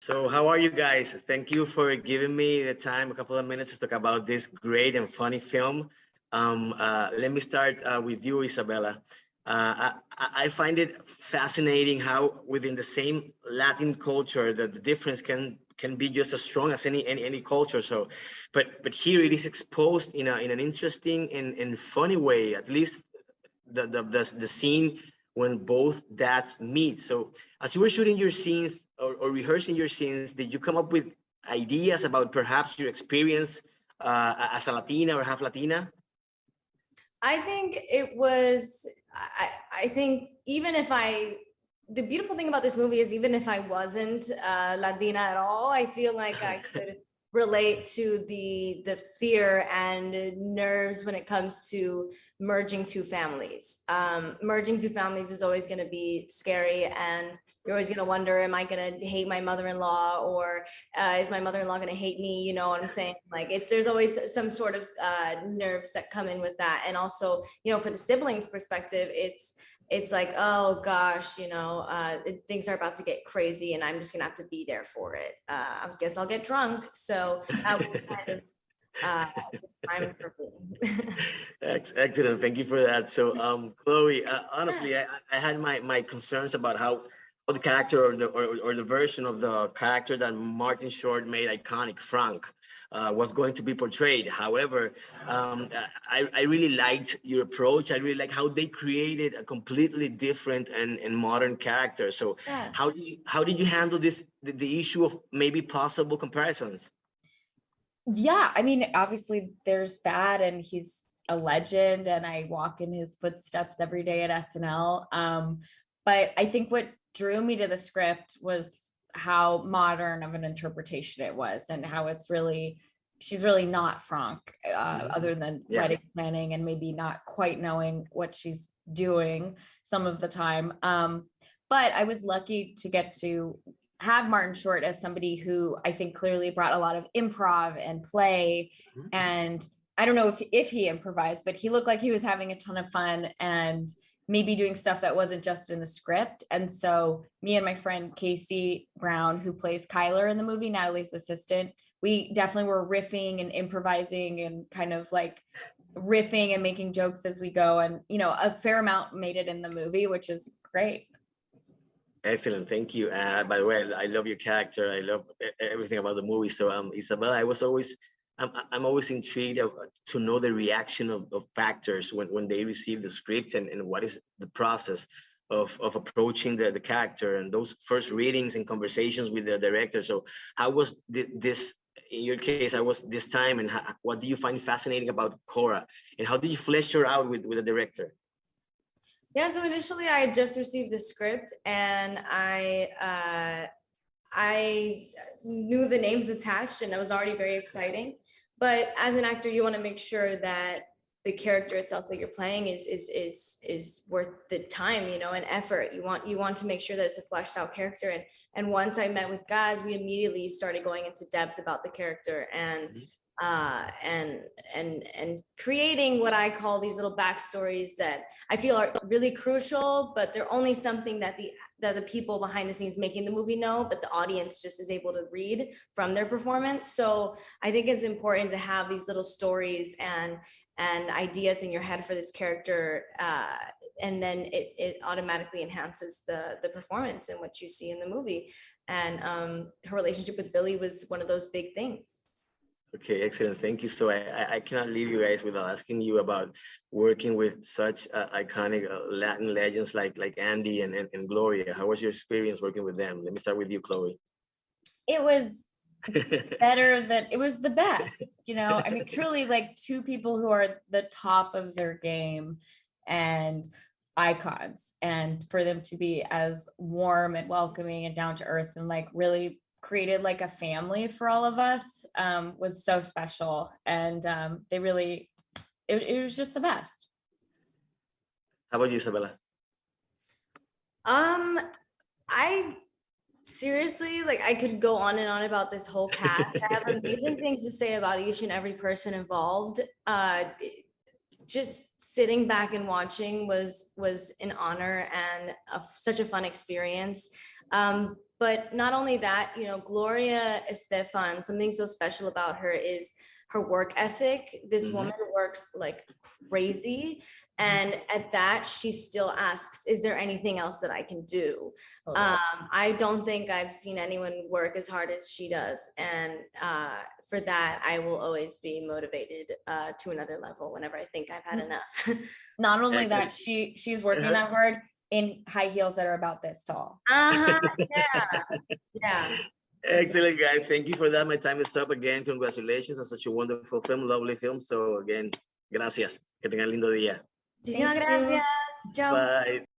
So, how are you guys? Thank you for giving me the time, a couple of minutes to talk about this great and funny film. Let me start with you, Isabella. I find it fascinating how within the same Latin culture, the difference can be just as strong as any culture. So, but here it is exposed in an interesting and funny way. At least the scene when both dads meet. So as you were shooting your scenes or rehearsing your scenes, did you come up with ideas about perhaps your experience as a Latina or half Latina? I think it was, I think even if the beautiful thing about this movie is even if I wasn't Latina at all, I feel like I could relate to the fear and nerves when it comes to merging two families. Merging two families is always going to be scary, and you're always going to wonder, am I going to hate my mother-in-law, or is my mother-in-law going to hate me? You know what I'm saying? Like there's always some sort of nerves that come in with that. And also, for the siblings perspective, it's like, oh gosh, things are about to get crazy and I'm just gonna have to be there for it. I guess I'll get drunk. So that was kind of time for me. Excellent. Thank you for that. So, Chloe, honestly, I had my concerns about how the character or the version of the character that Martin Short made iconic, Frank, was going to be portrayed. However, I really liked your approach. I really like how they created a completely different and modern character. So, Yeah. how did you handle the issue of maybe possible comparisons? Yeah, I mean, obviously there's that, and he's a legend, and I walk in his footsteps every day at SNL. But I think what drew me to the script was how modern of an interpretation it was, and how she's really not Franck, other than wedding planning and maybe not quite knowing what she's doing some of the time. But I was lucky to get to have Martin Short as somebody who I think clearly brought a lot of improv and play. And I don't know if he improvised, but he looked like he was having a ton of fun and maybe doing stuff that wasn't just in the script. And so me and my friend Casey Brown, who plays Kyler in the movie, Natalie's assistant, we definitely were riffing and improvising and kind of like riffing and making jokes as we go. And, a fair amount made it in the movie, which is great. Excellent, thank you. By the way, I love your character. I love everything about the movie. So, Isabella, I'm always intrigued to know the reaction of actors when they receive the scripts and what is the process of approaching the character and those first readings and conversations with the director. So, how was this? In your case, I was this time, and what do you find fascinating about Cora, and how did you flesh her out with the director? Yeah, so initially I had just received the script, and I knew the names attached, and it was already very exciting. But as an actor, you want to make sure that the character itself that you're playing is worth the time, and effort. You want to make sure that it's a fleshed out character. And once I met with Gaz, we immediately started going into depth about the character and creating what I call these little backstories that I feel are really crucial, but they're only something that the people behind the scenes making the movie know, but the audience just is able to read from their performance. So I think it's important to have these little stories and ideas in your head for this character, and then it automatically enhances the performance and what you see in the movie. And her relationship with Billy was one of those big things. Okay, excellent. Thank you. So I cannot leave you guys without asking you about working with such iconic Latin legends like Andy and Gloria. How was your experience working with them? Let me start with you, Chloe. It was it was the best, I mean, truly, like, two people who are the top of their game and icons, and for them to be as warm and welcoming and down to earth and like really created like a family for all of us was so special. And they really, it was just the best. How about you, Isabella? I seriously, like, I could go on and on about this whole cast. I have amazing things to say about each and every person involved. Just sitting back and watching was an honor and such a fun experience. But not only that, you know, Gloria Estefan, something so special about her is her work ethic. This woman works like crazy. And at that, she still asks, is there anything else that I can do? I don't think I've seen anyone work as hard as she does. And for that, I will always be motivated to another level whenever I think I've had enough. Not only that, she's working that hard in high heels that are about this tall. Yeah. Excellent, guys. Thank you for that. My time is up again. Congratulations on such a wonderful film, lovely film. So again, gracias. Que tengan lindo día. Muchísimas gracias. Chao. Bye.